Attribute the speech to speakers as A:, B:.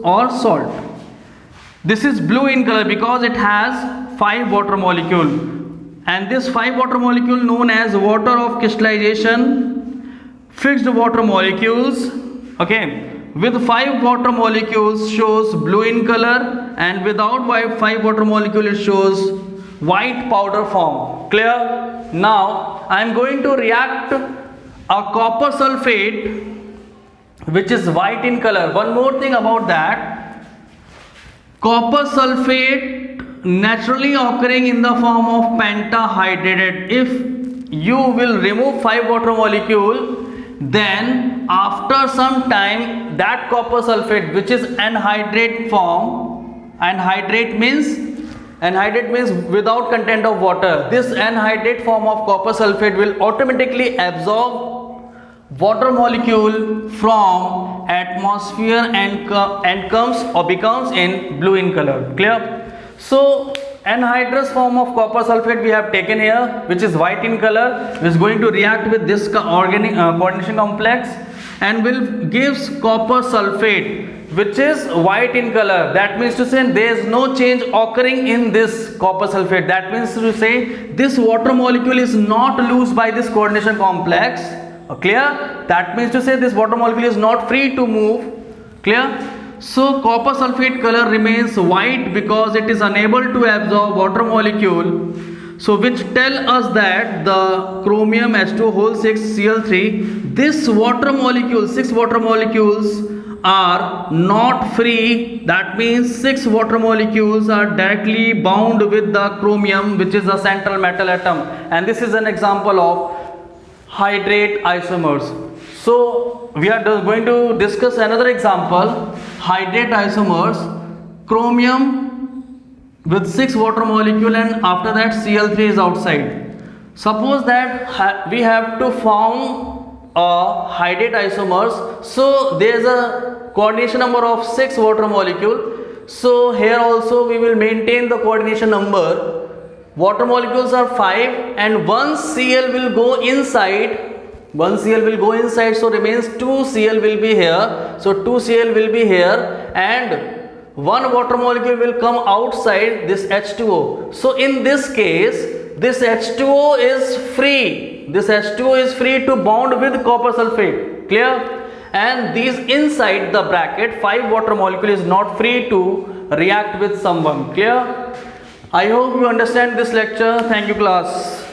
A: or salt. This is blue in color because it has 5 water molecule, and this 5 water molecule known as water of crystallization, fixed water molecules. Okay, with 5 water molecules shows blue in color, and without 5 water molecule it shows white powder form. Clear? Now I am going to react a copper sulfate which is white in color. One more thing about that, copper sulfate naturally occurring in the form of pentahydrate. If you will remove 5 water molecule, then after some time that copper sulfate, which is anhydrate form, anhydrate means without content of water, this anhydrate form of copper sulfate will automatically absorb water molecule from atmosphere and comes or becomes in blue in color. Clear? So anhydrous form of copper sulfate we have taken here, which is white in color, is going to react with this organic coordination complex and will gives copper sulfate, which is white in color. That means to say there is no change occurring in this copper sulfate. That means to say this water molecule is not loose by this coordination complex. Clear? That means to say this water molecule is not free to move. Clear? So copper sulfate color remains white because it is unable to absorb water molecule. So which tell us that the chromium H2 whole 6 Cl3, this water molecule, 6 water molecules are not free. That means 6 water molecules are directly bound with the chromium, which is the central metal atom, and this is an example of hydrate isomers. So we are going to discuss another example, hydrate isomers, chromium with 6 water molecule, and after that Cl3 is outside. Suppose that we have to form a hydrate isomers, so there is a coordination number of 6 water molecule. So here also we will maintain the coordination number. Water molecules are 5 and 1 Cl will go inside. 1 Cl will go inside, so remains 2 Cl will be here. So 2 Cl will be here and 1 water molecule will come outside, this H2O. So in this case, this H2O is free. This H2O is free to bond with copper sulfate. Clear? And these inside the bracket 5 water molecule is not free to react with someone. Clear? I hope you understand this lecture. Thank you, class.